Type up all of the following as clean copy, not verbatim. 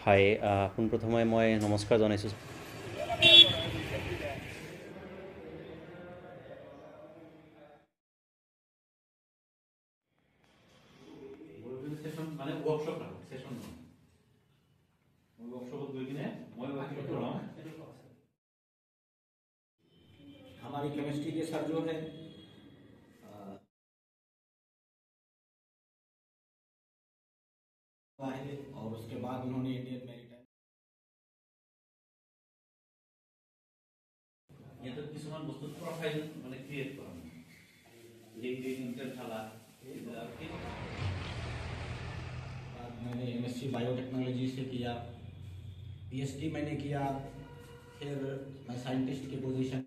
হাই পোনপ্ৰথমে মই নমস্কাৰ জনাইছোঁ। हमारी केमिस्ट्री के सर जो है और उसके बाद उन्होंने इंडियन मैरीटाइम ये तो किसुमान वस्तु प्रोफाइल माने क्रिएट करना ये इंटर थाला बाद मैंने एमएससी बायोटेक्नोलॉजी से किया, पीएचडी मैंने किया, फिर मैं साइंटिस्ट की पोजीशन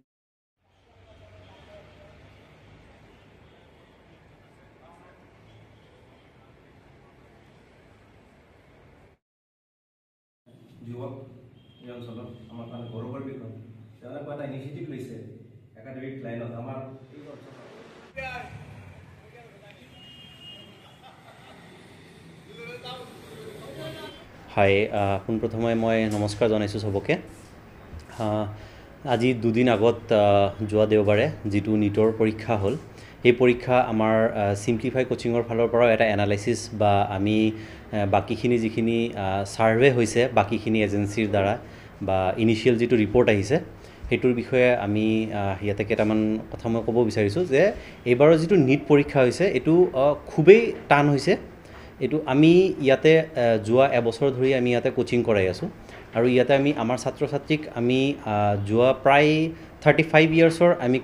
যুৱক এই অঞ্চলত আমাৰ কাৰণে গৌৰৱৰ বিষয়। তেওঁলোকে এটা ইনিচিয়েটিভ লৈছে একাডেমিক লাইনত আমাৰ এই অঞ্চলত। হাই পোনপ্ৰথমে মই নমস্কাৰ জনাইছোঁ চবকে। আজি দুদিন আগত যোৱা দেওবাৰে যিটো নিটৰ পৰীক্ষা হ'ল, এই পৰীক্ষা আমাৰ চিম্পলিফাই কোচিঙৰ ফালৰ পৰাও এটা এনালাইচিছ বা আমি বাকীখিনি যিখিনি ছাৰ্ভে হৈছে বাকীখিনি এজেঞ্চিৰ দ্বাৰা বা ইনিচিয়েল যিটো ৰিপৰ্ট আহিছে সেইটোৰ বিষয়ে আমি ইয়াতে কেইটামান কথা মই ক'ব বিচাৰিছোঁ যে এইবাৰৰ যিটো নিট পৰীক্ষা হৈছে এইটো খুবেই টান হৈছে। এইটো আমি ইয়াতে যোৱা এবছৰ ধৰি আমি ইয়াতে কোচিং কৰাই আছোঁ আৰু ইয়াতে আমি আমাৰ ছাত্ৰ ছাত্ৰীক আমি যোৱা প্ৰায় 35 ইয়াৰ্ছৰ আমি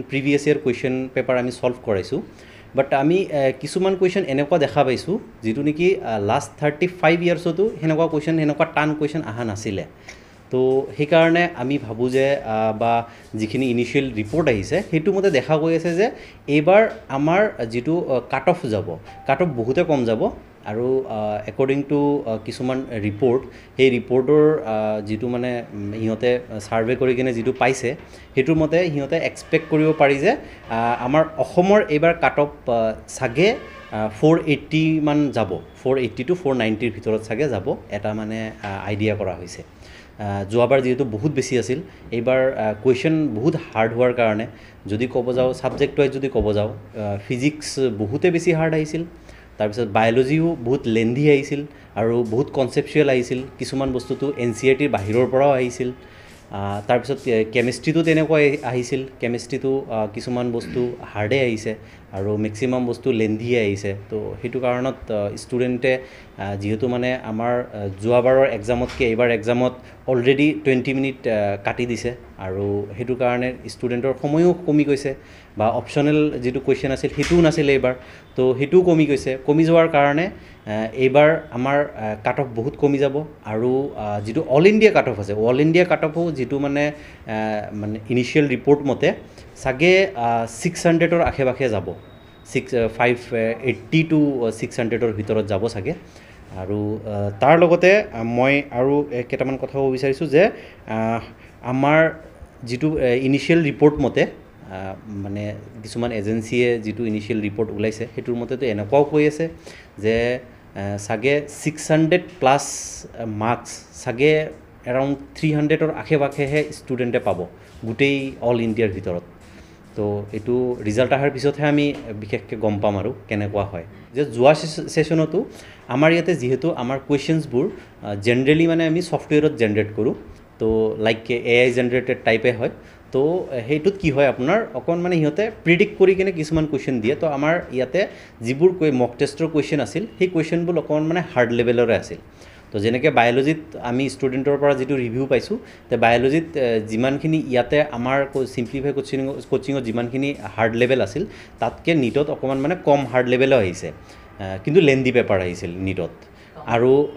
প্ৰিভিয়াছ ইয়াৰ কুৱেশ্যন পেপাৰ আমি ছল্ভ কৰাইছোঁ। বাট আমি কিছুমান কুৱেশ্যন এনেকুৱা দেখা পাইছোঁ যিটো নেকি লাষ্ট 35 ইয়াৰ্ছতো সেনেকুৱা টান কুৱেশ্যন অহা নাছিলে। তো সেইকাৰণে আমি ভাবোঁ যে বা যিখিনি ইনিচিয়েল ৰিপৰ্ট আহিছে সেইটো মতে দেখা গৈ আছে যে এইবাৰ আমাৰ যিটো কাট অফ বহুতে কম যাব আৰু একৰ্ডিং টু কিছুমান ৰিপৰ্ট, সেই ৰিপৰ্টৰ যিটো মানে সিহঁতে ছাৰ্ভে কৰি কিনে যিটো পাইছে সেইটোৰ মতে সিহঁতে এক্সপেক্ট কৰিব পাৰি যে আমাৰ অসমৰ এইবাৰ কাট অফ চাগে 480 মান যাব, 480 to 490ৰ ভিতৰত চাগে যাব, এটা মানে আইডিয়া কৰা হৈছে। যোৱাবাৰ যিহেতু বহুত বেছি আছিল, এইবাৰ কুৱেশ্যন বহুত হাৰ্ড হোৱাৰ কাৰণে যদি ক'ব যাওঁ ছাবজেক্ট ৱাইজ যদি ক'ব যাওঁ ফিজিক্স বহুতে বেছি হাৰ্ড আহিছিল, তাৰপিছত বায়'লজিও বহুত লেন্দি আহিছিল আৰু বহুত কনচেপচুৱেল আহিছিল, কিছুমান বস্তুটো NCERTৰ বাহিৰৰ পৰাও আহিছিল। তাৰপিছত কেমিষ্ট্ৰিটো তেনেকুৱা আহিছিল, কেমিষ্ট্ৰিটো কিছুমান বস্তু হাৰ্ডে আহিছে আৰু মেক্সিমাম বস্তু লেন্দিয়ে আহিছে। তো সেইটো কাৰণত ষ্টুডেণ্টে যিহেতু মানে আমাৰ যোৱাবাৰৰ এক্সামতকৈ এইবাৰ এক্সামত অলৰেডি 20 মিনিট কাটি দিছে আৰু সেইটো কাৰণে ষ্টুডেণ্টৰ সময়ো কমি গৈছে বা অপশ্যনেল যিটো কুৱেশ্যন আছিল সেইটোও নাছিলে এইবাৰ, তো সেইটোও কমি যোৱাৰ কাৰণে এইবাৰ আমাৰ কাট অফ বহুত কমি যাব আৰু যিটো অল ইণ্ডিয়া কাট অফ আছে, অল ইণ্ডিয়া কাট অফো যিটো মানে ইনিচিয়েল ৰিপৰ্ট মতে চাগে 600ৰ আশে পাশে যাব, 580 to 600ৰ ভিতৰত যাব চাগে। আৰু তাৰ লগতে মই আৰু কেইটামান কথা ক'ব বিচাৰিছোঁ যে আমাৰ যিটো ইনিচিয়েল ৰিপৰ্ট মতে মানে কিছুমান এজেঞ্চিয়ে যিটো ইনিচিয়েল ৰিপৰ্ট ওলাইছে সেইটোৰ মতেতো এনেকুৱাও কৈ আছে যে চাগে 600+ মাৰ্কছ চাগে এৰাউণ্ড 300ৰ আশে পাশেহে ষ্টুডেণ্টে পাব গোটেই অল ইণ্ডিয়াৰ ভিতৰত। তো এইটো ৰিজাল্ট অহাৰ পিছতহে আমি বিশেষকৈ গম পাম আৰু কেনেকুৱা হয়। যে যোৱা ছেশ্যনতো আমাৰ ইয়াতে যিহেতু আমাৰ কুৱেশ্যনছবোৰ জেনেৰেলি মানে আমি ছফ্টৱেৰত জেনেৰেট কৰোঁ, তো লাইক AI জেনেৰেটেড টাইপে হয়। তো সেইটোত কি হয় আপোনাৰ অকণ মানে সিহঁতে প্ৰিডিক্ট কৰি কিনে কিছুমান কুৱেশ্যন দিয়ে। তো আমাৰ ইয়াতে যিবোৰ মক টেষ্টৰ কুৱেশ্যন আছিল সেই কুৱেশ্যনবোৰ অকণমান মানে হাৰ্ড লেভেলৰে আছিল। তো যেনেকৈ বায়'লজিত আমি ষ্টুডেণ্টৰ পৰা যিটো ৰিভিউ পাইছোঁ, তে বায়'লজিত যিমানখিনি ইয়াতে আমাৰ চিম্পলিফাই কোচিঙত যিমানখিনি হাৰ্ড লেভেল আছিল তাতকৈ নিটত অকণমান মানে কম হাৰ্ড লেভেলো আহিছে, কিন্তু লেন্দি পেপাৰ আহিছিল নিটত।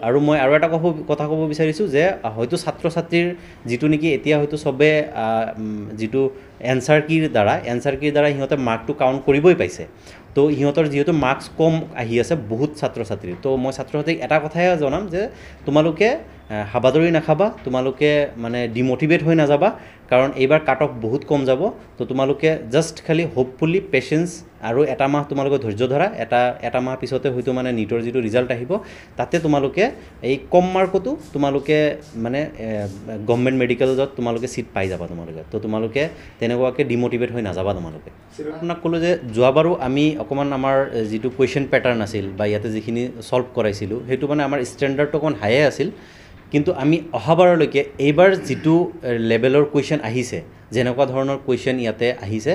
আৰু মই আৰু এটা কথা ক'ব বিচাৰিছোঁ যে হয়তো ছাত্ৰ ছাত্ৰীৰ যিটো নেকি এতিয়া হয়তো চবে যিটো এনচাৰ কীৰ দ্বাৰা সিহঁতে মাৰ্কটো কাউণ্ট কৰিবই পাইছে। তো সিহঁতৰ যিহেতু মাৰ্কছ কম আহি আছে বহুত ছাত্ৰ ছাত্ৰীৰ, তো মই ছাত্ৰ ছাত্ৰীক এটা কথাই জনাম যে তোমালোকে হাবাদৰি নাখাবা, তোমালোকে মানে ডিম'টিভেট হৈ নাযাবা, কাৰণ এইবাৰ কাট অফ বহুত কম যাব তো তোমালোকে জাষ্ট খালি হোপফুলি পেচেঞ্চ আৰু এটা মাহ তোমালোকে ধৈৰ্য ধৰা এটা মাহ পিছতে হয়তো মানে নিটৰ যিটো ৰিজাল্ট আহিব তাতে তোমালোকে এই কম মাৰ্কতো তোমালোকে মানে গভৰ্ণমেণ্ট মেডিকেলত তোমালোকে ছিট পাই যাবা তোমালোকে তো তোমালোকে তেনেকুৱাকৈ ডিম'টিভেট হৈ নাযাবা তোমালোকে আপোনাক ক'লোঁ যে যোৱাবাৰো আমি অকণমান আমাৰ যিটো কুৱেশ্যন পেটাৰ্ণ আছিল বা ইয়াতে যিখিনি ছল্ভ কৰাইছিলোঁ সেইটো মানে আমাৰ ষ্টেণ্ডাৰ্ডটো অকণমান হায়ে আছিল কিন্তু আমি অহাবাৰলৈকে এইবাৰ যিটো লেভেলৰ কুৱেশ্যন আহিছে যেনেকুৱা ধৰণৰ কুৱেশ্যন ইয়াতে আহিছে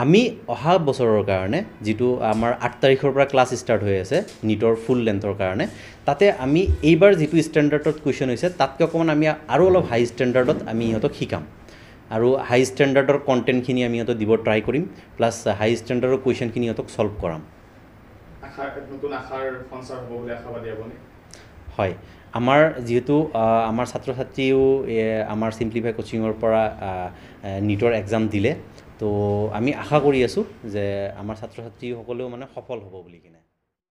আমি অহা বছৰৰ কাৰণে যিটো আমাৰ 8 তাৰিখৰ পৰা ক্লাছ ষ্টাৰ্ট হৈ আছে নিটৰ ফুল লেন্থৰ কাৰণে তাতে আমি এইবাৰ যিটো ষ্টেণ্ডাৰ্ডত কুৱেশ্যন হৈছে তাতকৈ অকণমান আমি আৰু অলপ হাই ষ্টেণ্ডাৰ্ডত আমি ইহঁতক শিকাম আৰু হাই ষ্টেণ্ডাৰ্ডৰ কণ্টেণ্টখিনি আমি ইহঁতক দিব ট্ৰাই কৰিম প্লাছ হাই ষ্টেণ্ডাৰ্ডৰ কুৱেশ্যনখিনি ইহঁতক ছল্ভ কৰাম নতুন আশাৰ সঞ্চাৰ হ'ব বুলি আশাবাদী আপুনি হয় আমাৰ যিহেতু আমাৰ ছাত্ৰ ছাত্ৰীও আমাৰ চিম্পলিফাই কোচিঙৰ পৰা নিটৰ এক্সাম দিলে তো আমি আশা কৰি আছোঁ যে আমাৰ ছাত্ৰ ছাত্ৰীসকলেও মানে সফল হ'ব বুলি কিনে